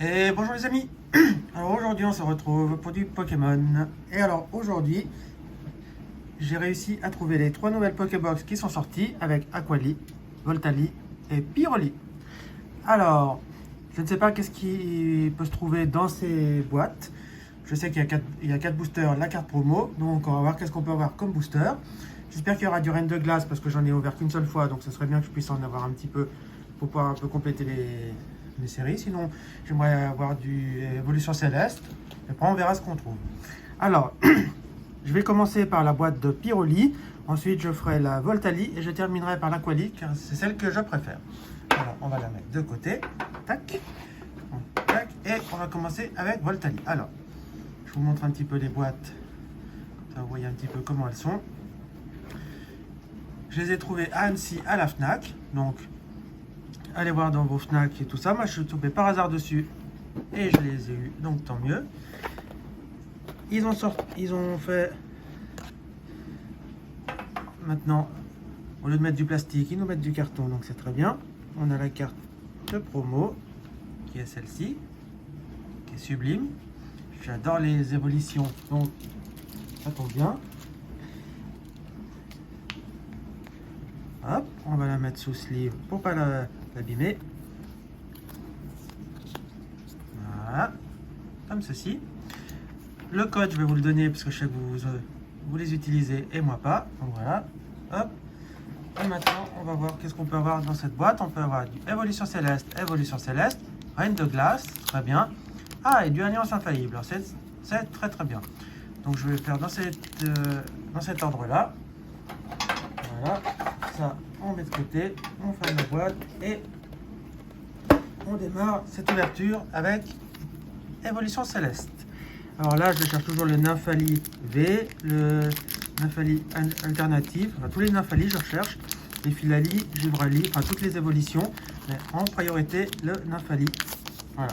Et bonjour les amis. Alors aujourd'hui on se retrouve pour du Pokémon. Et alors aujourd'hui j'ai réussi à trouver les 3 nouvelles Pokébox qui sont sorties avec Aquali, Voltali et Pyroli. Alors je ne sais pas qu'est-ce qui peut se trouver dans ces boîtes. Je sais qu'il y a 4 boosters, la carte promo. Donc on va voir qu'est-ce qu'on peut avoir comme booster. J'espère qu'il y aura du Reine de Glace parce que j'en ai ouvert qu'une seule fois. Donc ce serait bien que je puisse en avoir un petit peu pour pouvoir un peu compléter les séries. Sinon, j'aimerais avoir du Évolution Céleste. Et après, on verra ce qu'on trouve. Alors, je vais commencer par la boîte de Pyroli. Ensuite, je ferai la Voltali et je terminerai par l'Aquali car c'est celle que je préfère. Alors, on va la mettre de côté. Tac. Tac. Et on va commencer avec Voltali. Alors, je vous montre un petit peu les boîtes. Comme ça, vous voyez un petit peu comment elles sont. Je les ai trouvées à Annecy à la Fnac. Donc, allez voir dans vos Fnac et tout ça. Moi, je suis tombé par hasard dessus et je les ai eu, donc tant mieux. Ils ont fait maintenant, au lieu de mettre du plastique, ils nous mettent du carton, donc c'est très bien. On a la carte de promo qui est celle-ci, qui est sublime. J'adore les évolutions, donc ça tombe bien. Hop, on va la mettre sous sleeve pour pas l'abîmer. Voilà, comme ceci. Le code, je vais vous le donner parce que je sais que vous les utilisez et moi pas. Donc voilà, hop. Et maintenant, on va voir qu'est-ce qu'on peut avoir dans cette boîte. On peut avoir du Évolution Céleste, Reine de Glace, très bien. Ah, et du Alliance Infaillible, c'est très très bien. Donc je vais faire dans cet ordre-là. Voilà, ça on met de côté, on ferme la boîte et on démarre cette ouverture avec Évolution Céleste. Alors là, je cherche toujours le Nymphali V, le Nymphali alternative, enfin tous les Nymphali je recherche, les Filali, Givrali, enfin toutes les évolutions, mais en priorité le Nymphali. Voilà.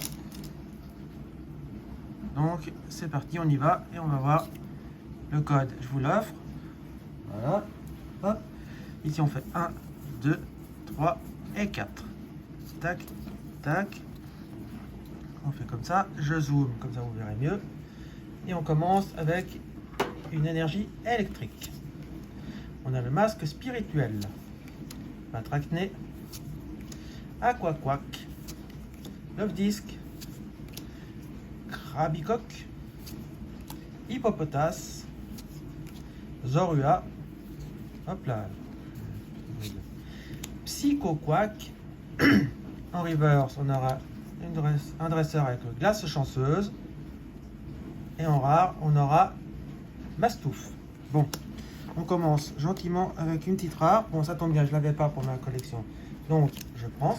Donc c'est parti, on y va et on va voir le code. Je vous l'offre. Voilà. Hop. Ici on fait 1, 2, 3 et 4. Tac, tac. On fait comme ça. Je zoome, comme ça vous verrez mieux. Et on commence avec une énergie électrique. On a le masque spirituel. Batracné. Aquaquack. Love Disc. Krabicoque. Hippopotas. Zorua. Hop là. Psychoquack. En reverse, on aura un dresseur avec glace chanceuse. Et en rare, on aura Mastouf. Bon, on commence gentiment avec une petite rare. Bon, ça tombe bien, je ne l'avais pas pour ma collection. Donc, je prends.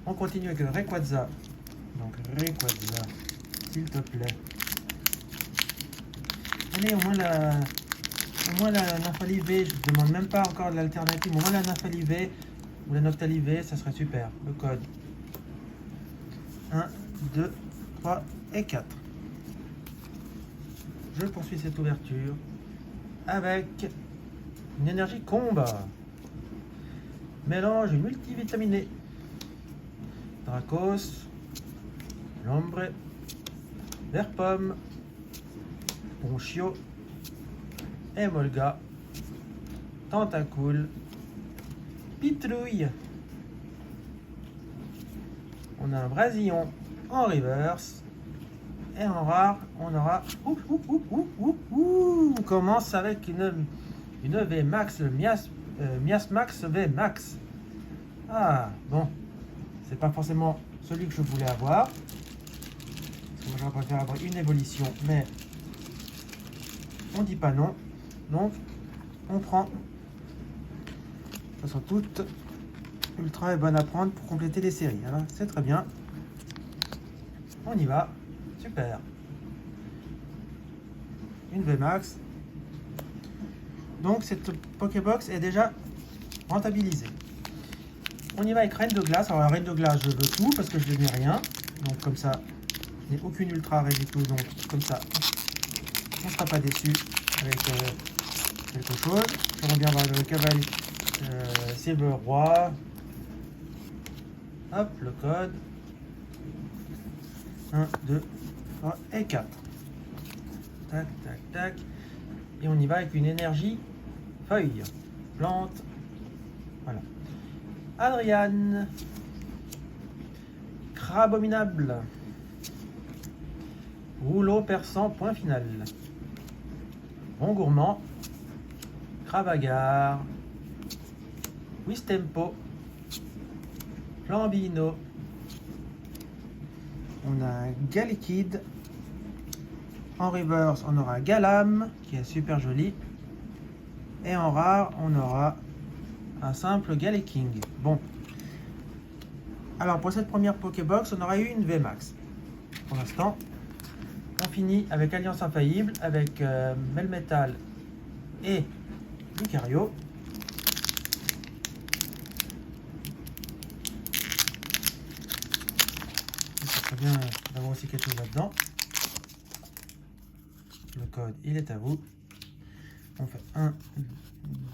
On continue avec le Rayquaza. Donc, Rayquaza, s'il te plaît. Allez, au moins la Nymphali V. Je ne demande même pas encore de l'alternative. Au moins la Nymphali V ou la Noctali V, ça serait super. Le code. 1, 2, 3 et 4. Je poursuis cette ouverture avec une énergie combat. Mélange multivitaminé. Dracos, Lombre, Verpomme, Ponchio, Emolga, Tentacool, Pitrouille. On a un Brasillon en reverse. Et en rare, on aura... On commence avec une VMAX, Miasmax VMAX. Ah, bon. C'est pas forcément celui que je voulais avoir. Parce que moi, j'aurais préféré avoir une évolution. Mais on dit pas non. Donc, on prend. Elles sont toutes ultra et bonnes à prendre pour compléter les séries. Hein. C'est très bien. On y va. Super. Une VMAX. Donc cette Pokébox est déjà rentabilisée. On y va avec Reine de Glace. Alors la Reine de Glace, je veux tout parce que je n'ai rien. Donc comme ça, je n'ai aucune ultra rare du tout. Donc comme ça, on ne sera pas déçu avec quelque chose. J'aimerais bien avoir le cavalier Silver Roi. Hop, le code. 1, 2, 3 et 4. Tac, tac, tac. Et on y va avec une énergie feuille, plante. Voilà. Adriane. Crabominable. Rouleau perçant, point final. Bon gourmand. Cravagar. Wistempo. Flambino. On a Galikid. En reverse, on aura Galam, qui est super joli. Et en rare, on aura un simple Galeking. Bon. Alors, pour cette première Pokébox, on aura eu une VMAX. Pour l'instant, on finit avec Alliance Infaillible, avec Melmetal et Lucario. Ça serait bien d'avoir aussi quelque chose là-dedans. Le code, il est à vous. On fait 1,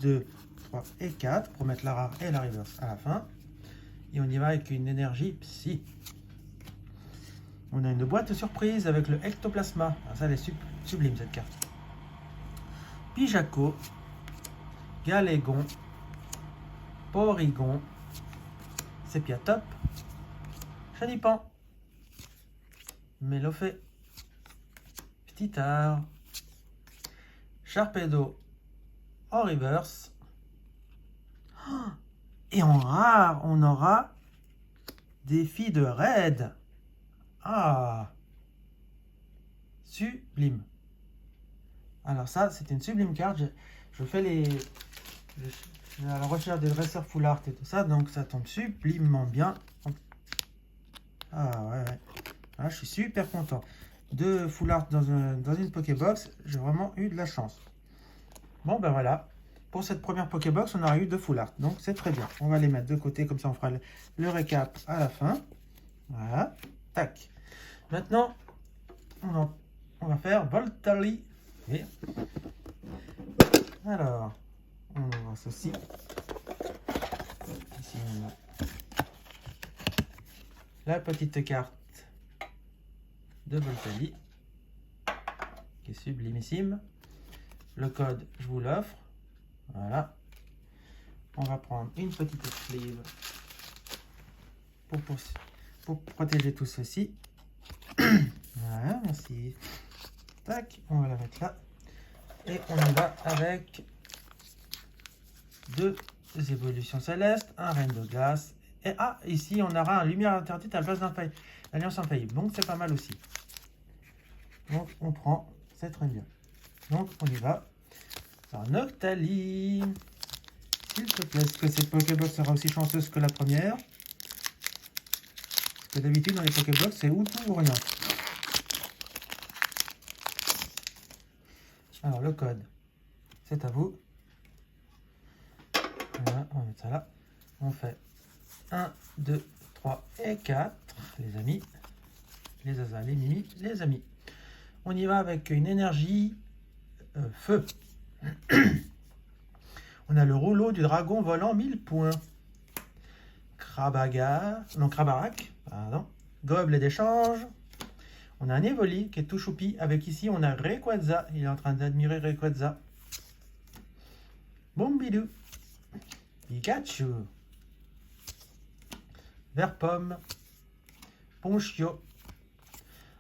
2, 3 et 4 pour mettre la rare et la reverse à la fin. Et on y va avec une énergie psy. On a une boîte surprise avec le ectoplasma. Alors ça, elle est sublime cette carte. Pijaco, Galégon, Porygon, Sepiatop, Chanipan, Mélofée, Petitar, Sharpedo en reverse. Et en rare, on aura des filles de raid. Ah, sublime. Alors ça, c'est une sublime carte. Je fais à la recherche des dresseurs full art et tout ça, donc ça tombe sublimement bien. Ah ouais. Ah, je suis super content. Deux full art dans une Pokébox, j'ai vraiment eu de la chance. Bon ben voilà. Pour cette première Pokébox, on aura eu deux full art, donc c'est très bien. On va les mettre de côté, comme ça on fera le récap à la fin. Voilà. Tac. Maintenant, on va faire Voltali. Alors, on ouvre ceci. Ici, on a la petite carte de Voltali, qui est sublimissime. Le code, je vous l'offre. Voilà. On va prendre une petite sleeve pour protéger tout ceci. Voilà, merci. Tac, on va la mettre là. Et on y va avec deux évolutions célestes, un reine de glace. Et ici on aura un lumière interdite à la place d'Alliance Infaillible. Donc c'est pas mal aussi. Donc on prend, c'est très bien. Donc on y va. Alors, Noctali. S'il te plaît, est-ce que cette Pokébox sera aussi chanceuse que la première? Parce que d'habitude dans les Pokébox, c'est ou tout ou rien. Alors le code, c'est à vous. Voilà, on va mettre ça là. On fait 1, 2, 3 et 4, les amis. Les asas, les mimis, les amis. On y va avec une énergie feu. On a le rouleau du dragon volant 1000 points. Crabarak, pardon. Gobelet d'échange. On a un Evoli qui est tout choupi. Avec ici, on a Rayquaza. Il est en train d'admirer Rayquaza. Bombidou. Pikachu. Verpomme. Ponchio.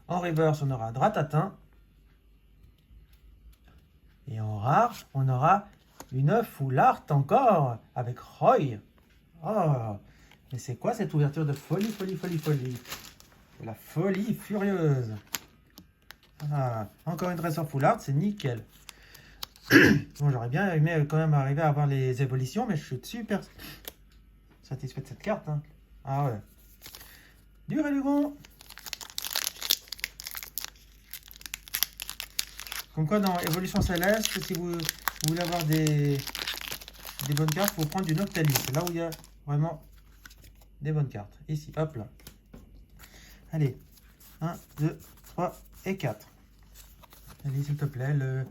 En reverse, on aura Dratatin. Et en rare, on aura une full art encore avec Roy. Oh, mais c'est quoi cette ouverture de folie? La folie furieuse. Ah, encore une dresseur full art, c'est nickel. Bon, j'aurais bien aimé quand même arriver à avoir les évolutions, mais je suis super satisfait de cette carte. Hein. Ah ouais. Du Rélugon. Comme quoi, dans Évolution Céleste, si vous voulez avoir des bonnes cartes, il faut prendre du Noctali. C'est là où il y a vraiment des bonnes cartes. Ici, hop là. Allez, 1, 2, 3 et 4. Allez, s'il te plaît, le...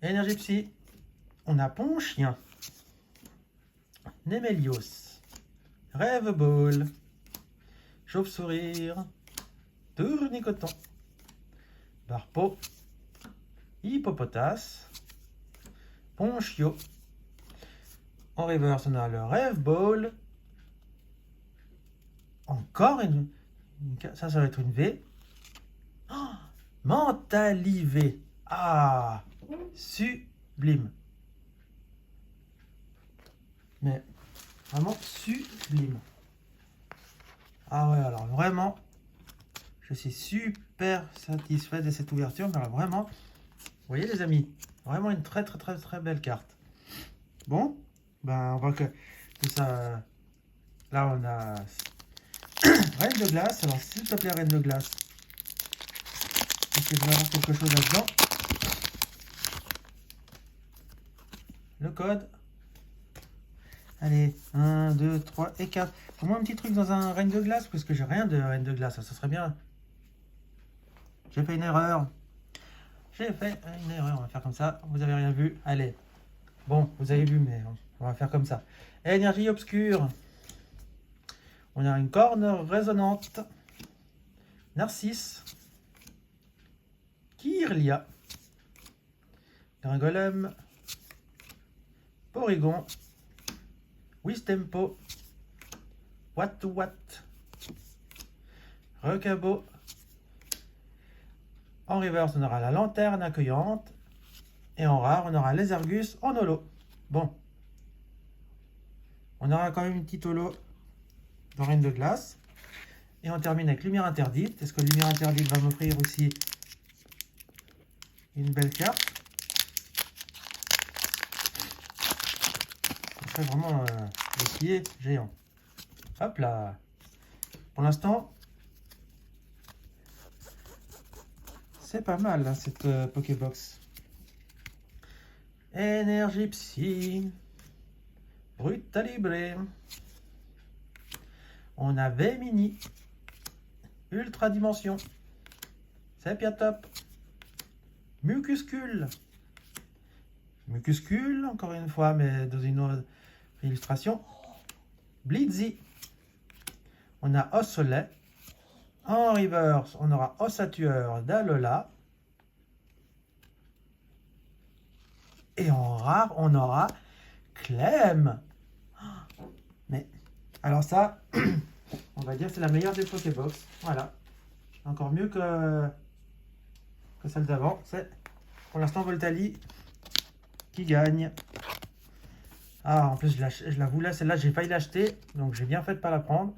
Énergie Psy. On a Ponchien. Nemelios. Rêve Ball. Chauve-sourire, Tournicoton, Barpeau, Hippopotas, Ponchio. En reverse, on a le Rêve Ball. Encore ça va être une V. Oh, Mentalivé. Ah, sublime. Mais vraiment sublime. Ah ouais, alors vraiment, je suis super satisfait de cette ouverture. Mais alors vraiment, vous voyez les amis, vraiment une très belle carte. Bon, ben on voit que tout ça. Là on a Reine de glace. Alors s'il te plaît, Reine de glace, est-ce que je vais avoir quelque chose là-dedans? Le code. Allez, 1, 2, 3 et 4. Pour moi un petit truc dans un Reine de glace, parce que j'ai rien de Reine de glace, ça serait bien. J'ai fait une erreur. On va faire comme ça. Vous avez rien vu. Allez. Bon, vous avez vu, mais on va faire comme ça. Énergie obscure. On a une corne résonante. Narcisse. Kirlia. Gringolem. Porygon. Wistempo. What to what. Recabo. En reverse, on aura la lanterne accueillante. Et en rare, on aura les Argus en holo. Bon. On aura quand même une petite holo dans Reine de glace. Et on termine avec Lumière interdite. Est-ce que Lumière interdite va m'offrir aussi une belle carte? Ça serait vraiment le pied géant. Hop là. Pour l'instant, c'est pas mal là, cette Pokébox. Énergie Psy. Brutalibré. On avait Mini. Ultra Dimension. Sepiatop. Mucuscule. Mucuscule, encore une fois, mais dans une autre illustration. Blitzy. On a Ossolet. En reverse, on aura Ossatueur d'Alola. Et en rare, on aura Clem. Mais, alors ça, on va dire c'est la meilleure des Pokébox. Voilà. Encore mieux que celle d'avant. C'est pour l'instant Voltali qui gagne. Ah, en plus, je la voulais. Celle-là, j'ai failli l'acheter. Donc, j'ai bien fait de pas la prendre.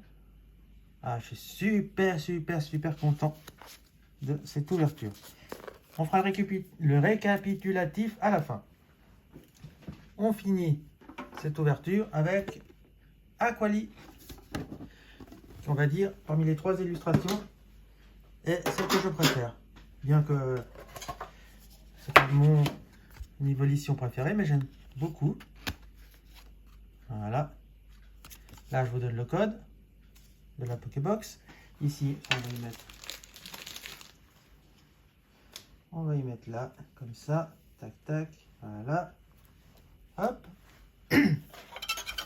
Ah, je suis super content de cette ouverture. On fera le récapitulatif à la fin. On finit cette ouverture avec Aquali. On va dire, parmi les trois illustrations, est celle que je préfère. Bien que c'est pas mon évolution préférée, mais j'aime beaucoup. Voilà. Là, je vous donne le code de la Pokébox. Ici, on va y mettre là, comme ça. Tac, tac. Voilà. Hop.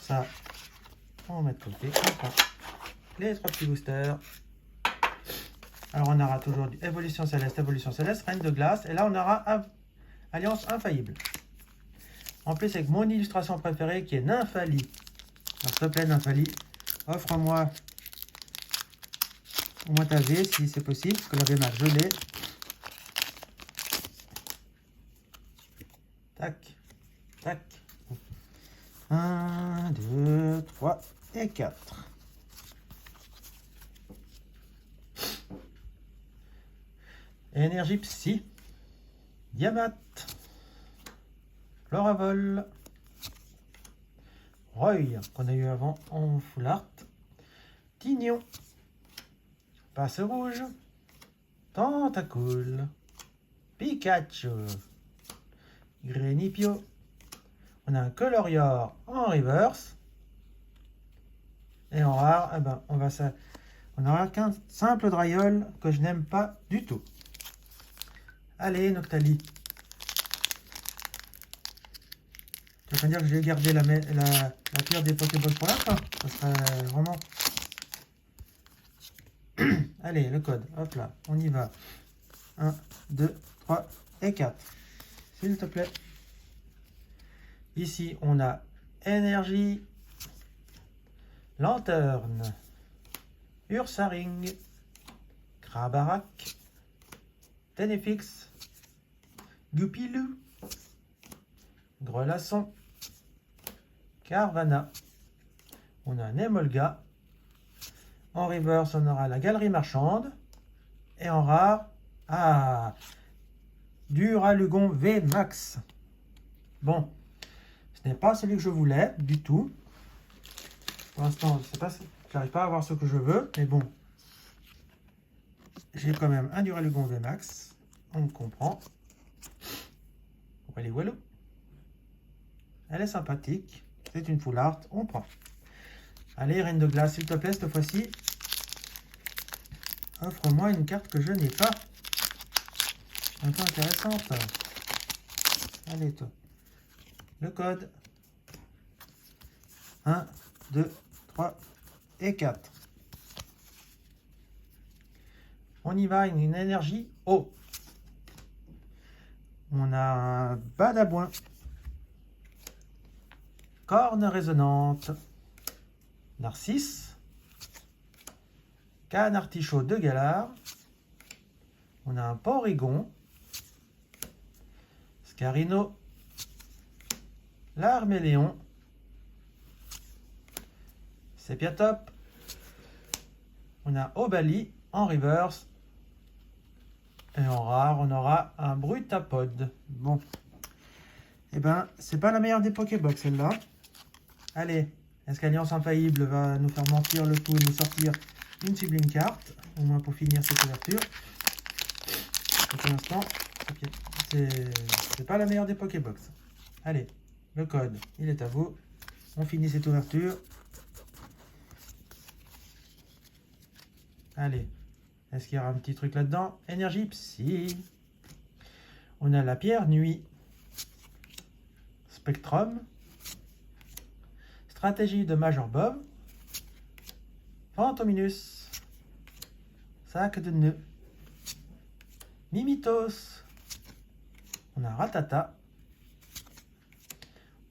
Ça, on va mettre de côté. On prend les trois petits boosters. Alors, on aura toujours du Évolution Céleste, Reine de Glace. Et là, on aura Alliance Infaillible. En plus, avec mon illustration préférée qui est Nymphali. Alors, s'il te plaît, Nymphali, offre-moi au moins ta V si c'est possible, parce que la V m'a gelé. Tac, tac. 1, 2, 3 et 4. Énergie Psy. Diamat. Floravol. Roy, qu'on a eu avant en full art. Tignon. Passe rouge. Tentacool. Pikachu. Grenipio. On a un Colorior en reverse. Et en rare, eh ben, on aura qu'un simple Dryol que je n'aime pas du tout. Allez, Noctali. Tu vas pas dire que j'ai gardé la pire des Pokéballs pour la fin. Ça serait vraiment Allez, le code, hop là, on y va. 1, 2, 3 et 4. S'il te plaît. Ici, on a énergie, lanterne, Ursaring, Krabarak, Tenefix, Goupilou, Grelasson, Carvana. On a un Emolga. En reverse, on aura la Galerie Marchande. Et en rare, Duralugon V Max. Bon, ce n'est pas celui que je voulais du tout. Pour l'instant, je sais pas, j'arrive pas à avoir ce que je veux, mais bon. J'ai quand même un Duralugon V Max. On comprend. Walou walou. Elle est sympathique. C'est une full art. On prend. Allez, Reine de Glace, s'il te plaît, cette fois-ci. Offre-moi une carte que je n'ai pas. Un peu intéressante. Allez, toi. Le code. 1, 2, 3 et 4. On y va, une énergie eau. On a un Badabouin. Corne résonante. Narcisse. Canne artichaut de Galar. On a un Porygon. Scarino. L'Arméléon. Sepiatop. On a Obali en reverse. Et en rare, on aura un Brutapod. Bon. Eh ben, c'est pas la meilleure des Pokébox, celle-là. Allez, est-ce qu'Alliance Infaillible va nous faire mentir le tout et nous sortir une sublime carte, au moins pour finir cette ouverture. Et pour l'instant, c'est pas la meilleure des Pokébox. Allez, le code, il est à vous. On finit cette ouverture. Allez, est-ce qu'il y aura un petit truc là-dedans? Énergie Psy. On a la Pierre Nuit. Spectrum. Stratégie de Major Bob. Fantominus. Sac de nœuds. Mimitos. On a Ratata.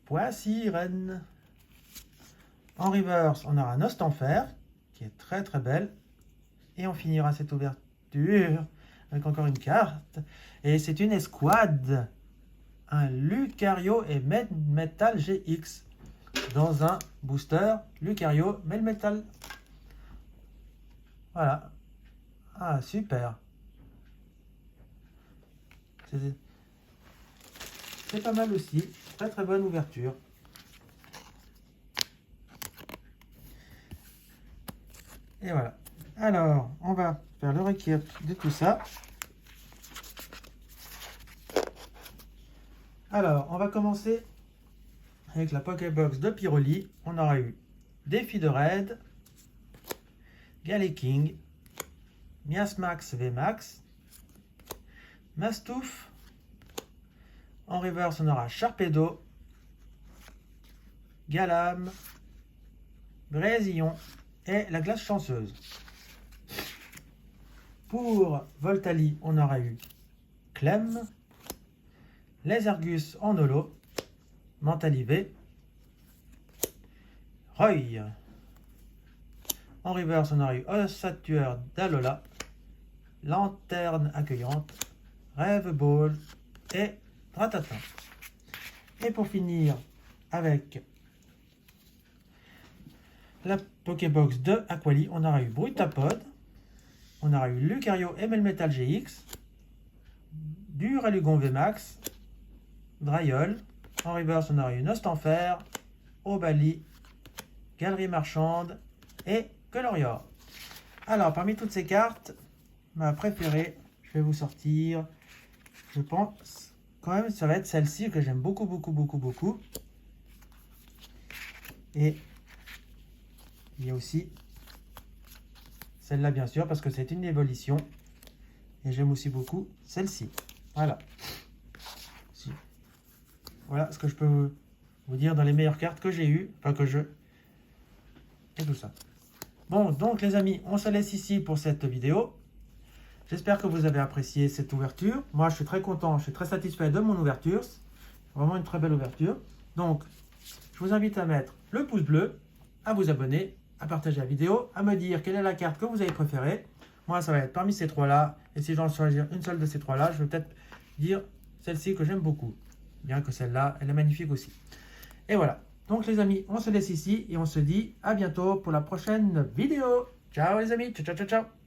Poissirène. En reverse, on aura un Ostenfer, qui est très très belle. Et on finira cette ouverture avec encore une carte. Et c'est une escouade. Un Lucario et Metal GX. Dans un booster Lucario Melmetal. Voilà. Ah, super. C'est pas mal aussi. Très très bonne ouverture. Et voilà. Alors, on va faire le récap de tout ça. Alors, on va commencer avec la Pokébox de Pyroli. On aura eu Défi de Raid, Galeking, Miasmax VMAX, Mastouf. En reverse, on aura Sharpedo, Galam, Brésillion et la glace chanceuse. Pour Voltali, on aura eu Clem, les Argus en holo, Mentalivé, Roy. En reverse, on aura eu Ossatueur d'Alola, Lanterne accueillante, Rêve Ball et Ratata. Et pour finir avec la Pokébox de Aquali, on aura eu Brutapod, on aura eu Lucario et Melmetal GX, Duralugon VMAX, Drayol. En reverse, on aura eu Ostenfer, Obali, Galerie Marchande et Colorior. Alors, parmi toutes ces cartes, ma préférée, je vais vous sortir, je pense, quand même, ça va être celle-ci que j'aime beaucoup, beaucoup, beaucoup, beaucoup. Et il y a aussi celle-là, bien sûr, parce que c'est une évolution. Et j'aime aussi beaucoup celle-ci. Voilà. Voilà ce que je peux vous dire dans les meilleures cartes que j'ai eues. Enfin, que je... Et tout ça. Bon, donc les amis, on se laisse ici pour cette vidéo. J'espère que vous avez apprécié cette ouverture. Moi, je suis très content, je suis très satisfait de mon ouverture. Vraiment une très belle ouverture. Donc, je vous invite à mettre le pouce bleu, à vous abonner, à partager la vidéo, à me dire quelle est la carte que vous avez préférée. Moi, ça va être parmi ces trois-là. Et si j'en choisir une seule de ces trois-là, je vais peut-être dire celle-ci que j'aime beaucoup. Bien que celle-là, elle est magnifique aussi. Et voilà. Donc les amis, on se laisse ici et on se dit à bientôt pour la prochaine vidéo. Ciao les amis, ciao ciao ciao ciao.